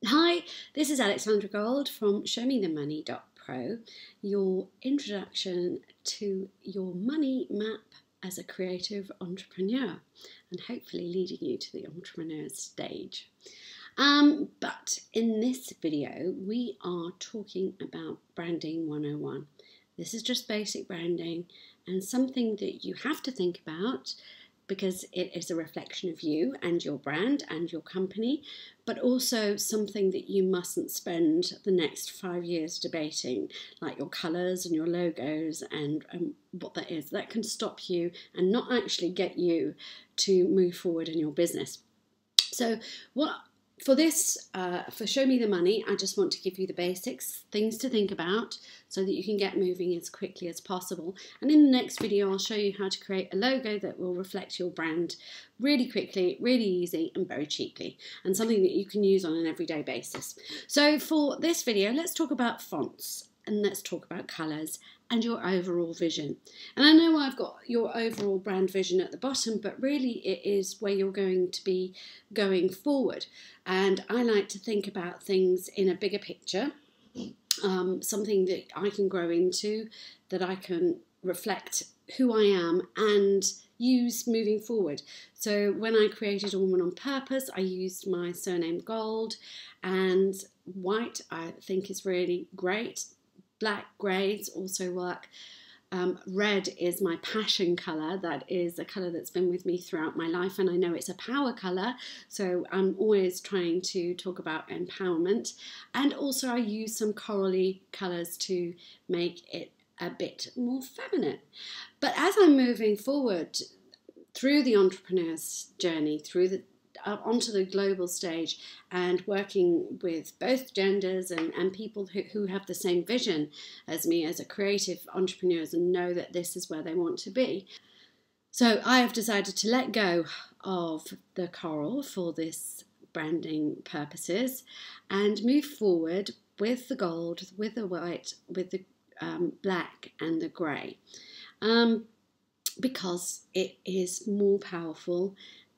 Hi, this is Alexandra Gold from ShowMeTheMoney.pro, your introduction to your money map as a creative entrepreneur and hopefully leading you to the entrepreneur stage. But in this video, we are talking about branding 101. This is just basic branding and something that you have to think about because it is a reflection of you and your brand and your company, but also something that you mustn't spend the next 5 years debating, like your colours and your logos and what that is. That can stop you and not actually get you to move forward in your business. So for this, for Show Me the Money, I just want to give you the basics, things to think about so that you can get moving as quickly as possible. And in the next video, I'll show you how to create a logo that will reflect your brand really quickly, really easy and very cheaply, and something that you can use on an everyday basis. So for this video, let's talk about fonts and let's talk about colours and your overall vision. And I know I've got your overall brand vision at the bottom, but really it is where you're going to be going forward. And I like to think about things in a bigger picture, something that I can grow into, that I can reflect who I am and use moving forward. So when I created A Woman on Purpose, I used my surname Gold, and white I think is really great. Black, greys also work. Red is my passion colour. That is a colour that's been with me throughout my life, and I know it's a power colour, so I'm always trying to talk about empowerment. And also I use some corally colours to make it a bit more feminine. But as I'm moving forward through the entrepreneur's journey, onto the global stage and working with both genders and people who have the same vision as me as a creative entrepreneurs and know that this is where they want to be. So I have decided to let go of the coral for this branding purposes and move forward with the gold, with the white, with the black and the grey, because it is more powerful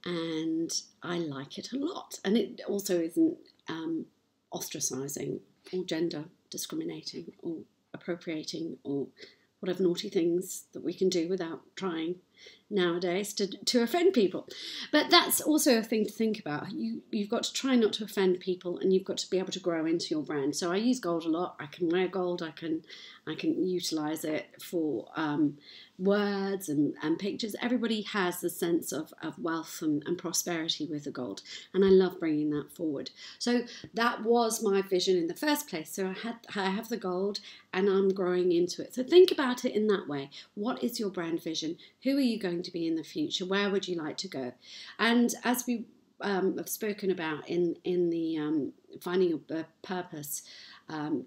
and I like it a lot. And it also isn't ostracising or gender discriminating or appropriating or whatever naughty things that we can do without trying nowadays to offend people. But that's also a thing to think about. You've got to try not to offend people, and you've got to be able to grow into your brand. So I use gold a lot. I can wear gold. I can utilize it for words and pictures. Everybody has the sense of wealth and prosperity with the gold, and I love bringing that forward. So that was my vision in the first place. So I have the gold and I'm growing into it. So think about it in that way. What is your brand vision? Who are you going to be in the future? Where would you like to go? And as we have spoken about in the finding your purpose,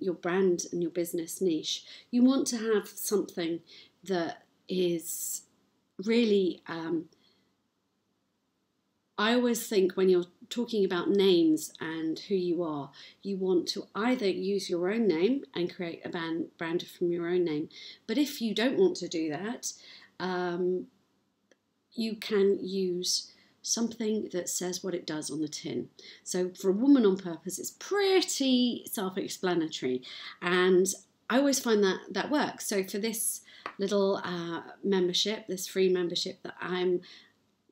your brand and your business niche, you want to have something that is really, I always think when you're talking about names and who you are, you want to either use your own name and create a brand from your own name. But if you don't want to do that, you can use something that says what it does on the tin. So for A Woman on Purpose, it's pretty self-explanatory, and I always find that works. So for this little membership, this free membership that I'm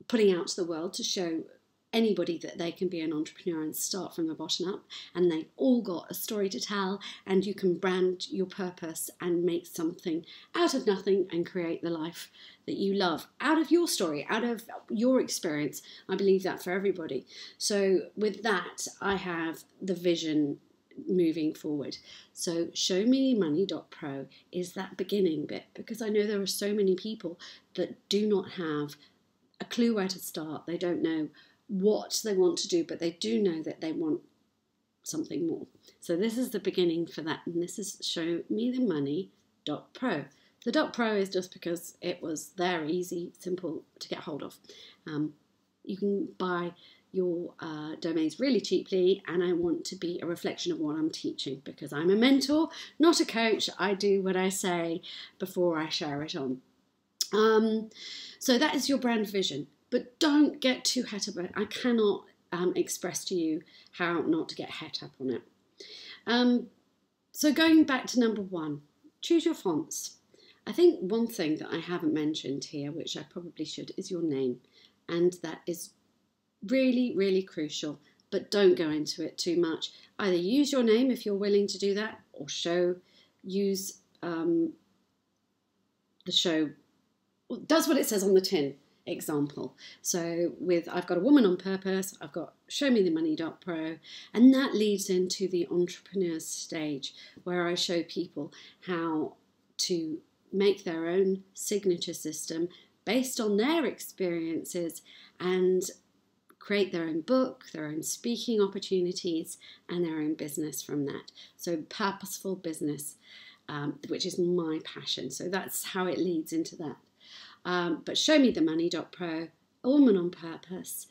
putting out to the world to show anybody that they can be an entrepreneur and start from the bottom up, and they've all got a story to tell, and you can brand your purpose and make something out of nothing and create the life that you love out of your story, out of your experience. I believe that for everybody. So with that, I have the vision moving forward. So ShowMeTheMoney.pro is that beginning bit, because I know there are so many people that do not have a clue where to start. They don't know what they want to do, but they do know that they want something more. So this is the beginning for that, and this is ShowMeTheMoney.pro. The .pro is just because it was there, easy, simple to get hold of. You can buy your domains really cheaply, and I want to be a reflection of what I'm teaching, because I'm a mentor, not a coach. I do what I say before I share it on. So that is your brand vision. But don't get too het about it. I cannot express to you how not to get het up on it. So going back to number 1, choose your fonts. I think one thing that I haven't mentioned here, which I probably should, is your name. And that is really, really crucial, but don't go into it too much. Either use your name if you're willing to do that, or use the show, does what it says on the tin example. So I've got a woman on purpose, I've got showmethemoney.pro, and that leads into the entrepreneur stage where I show people how to make their own signature system based on their experiences and create their own book, their own speaking opportunities, and their own business from that. So purposeful business, which is my passion. So that's how it leads into that. But showmethemoney.pro, A Woman on Purpose,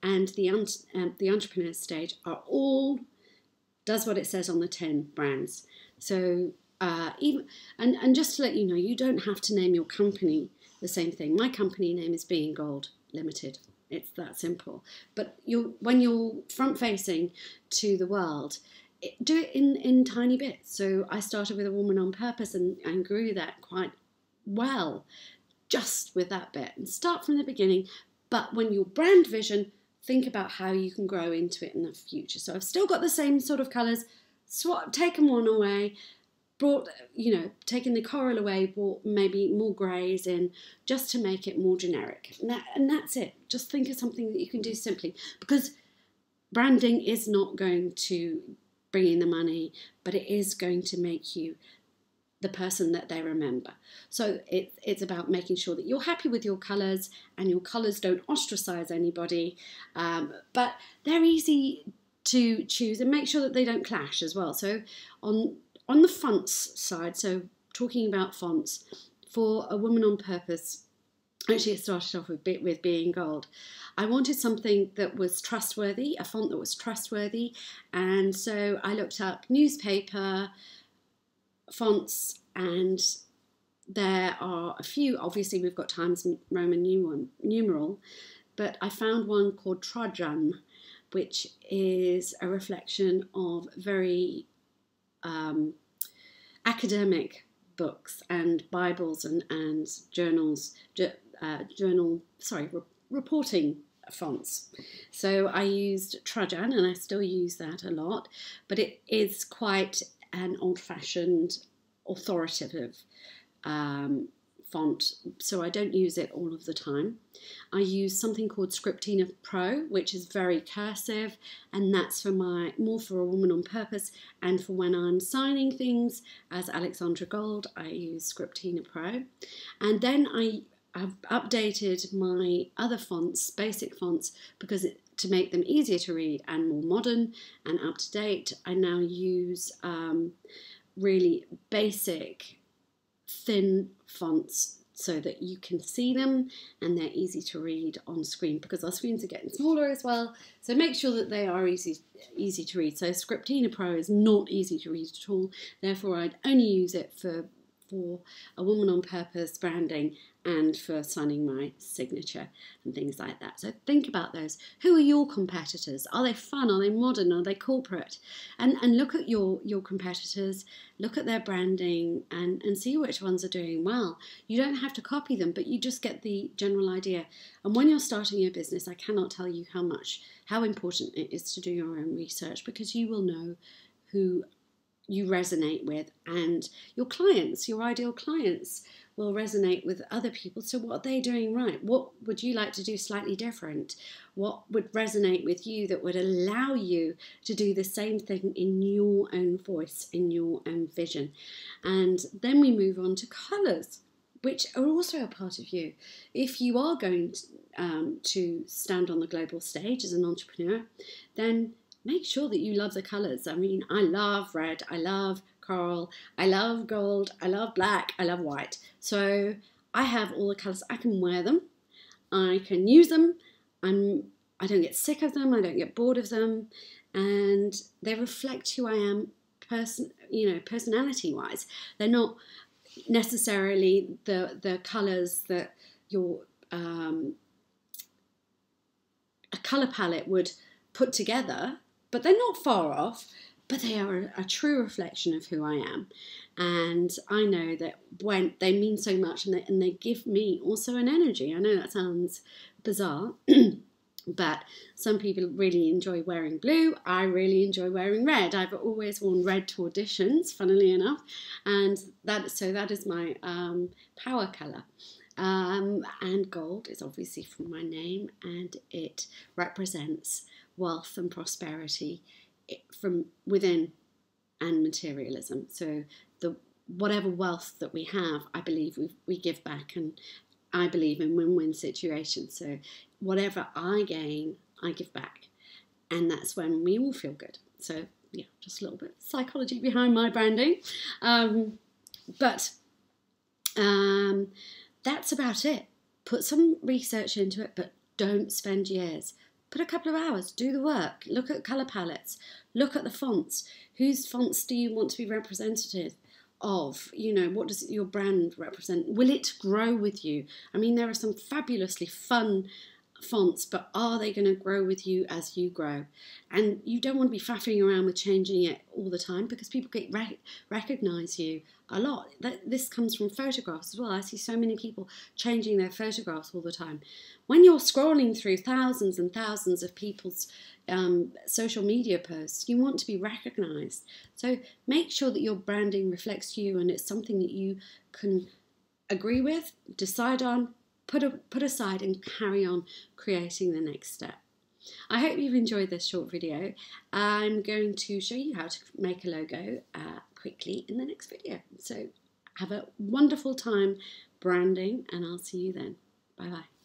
and the entrepreneur stage are all does what it says on the tin brands. So and just to let you know, you don't have to name your company the same thing. My company name is Being Gold Limited. It's that simple. But when you're front facing to the world, do it in tiny bits. So I started with A Woman on Purpose and grew that quite well just with that bit. And start from the beginning. But when your brand vision, think about how you can grow into it in the future. So I've still got the same sort of colours, taken one away, taken the coral away, brought maybe more greys in, just to make it more generic. And that's it. Just think of something that you can do simply, because branding is not going to bring in the money, but it is going to make you the person that they remember. So it's about making sure that you're happy with your colours, and your colours don't ostracize anybody, but they're easy to choose, and make sure that they don't clash as well. So on the fonts side, so talking about fonts, for A Woman on Purpose, actually it started off with Being Gold. I wanted something that was trustworthy, a font that was trustworthy, and so I looked up newspaper fonts, and there are a few. Obviously we've got Times Roman numeral, but I found one called Trajan, which is a reflection of very academic books and Bibles and journals, reporting fonts. So I used Trajan, and I still use that a lot, but it is quite an old-fashioned, authoritative font, so I don't use it all of the time. I use something called Scriptina Pro, which is very cursive, and that's more for A Woman on Purpose, and for when I'm signing things as Alexandra Gold, I use Scriptina Pro. And then I've updated my other fonts, basic fonts, because to make them easier to read and more modern and up to date, I now use really basic thin fonts so that you can see them and they're easy to read on screen, because our screens are getting smaller as well. So make sure that they are easy to read. So Scriptina Pro is not easy to read at all. Therefore, I'd only use it for A Woman on Purpose branding and for signing my signature and things like that. So think about those. Who are your competitors? Are they fun? Are they modern? Are they corporate? And look at your competitors, look at their branding and see which ones are doing well. You don't have to copy them, but you just get the general idea. And when you're starting your business, I cannot tell you how important it is to do your own research, because you will know who you resonate with, and your clients, your ideal clients, will resonate with other people. So what are they doing right? What would you like to do slightly different? What would resonate with you that would allow you to do the same thing in your own voice, in your own vision? And then we move on to colours, which are also a part of you. If you are going to stand on the global stage as an entrepreneur, then make sure that you love the colours. I mean, I love red, I love coral, I love gold, I love black, I love white. So I have all the colours. I can wear them, I can use them, I don't get sick of them, I don't get bored of them, and they reflect who I am personality-wise. They're not necessarily the colours that your a colour palette would put together, but they're not far off. But they are a true reflection of who I am. And I know that when they mean so much, and they give me also an energy. I know that sounds bizarre, but some people really enjoy wearing blue. I really enjoy wearing red. I've always worn red to auditions, funnily enough, and that is my power colour. And gold is obviously from my name, and it represents wealth and prosperity from within and materialism. So whatever wealth that we have, I believe we give back, and I believe in win-win situations. So whatever I gain, I give back, and that's when we all feel good. So yeah, just a little bit of psychology behind my branding, but that's about it. Put some research into it, but don't spend years. Put a couple of hours, do the work, look at colour palettes, look at the fonts. Whose fonts do you want to be representative of? You know, what does your brand represent? Will it grow with you? I mean, there are some fabulously fun fonts, but are they going to grow with you as you grow? And you don't want to be faffing around with changing it all the time, because people recognise you a lot. This comes from photographs as well. I see so many people changing their photographs all the time. When you're scrolling through thousands and thousands of people's social media posts, you want to be recognised. So make sure that your branding reflects you, and it's something that you can agree with, decide on, put aside, and carry on creating the next step. I hope you've enjoyed this short video. I'm going to show you how to make a logo quickly in the next video. So have a wonderful time branding, and I'll see you then. Bye bye.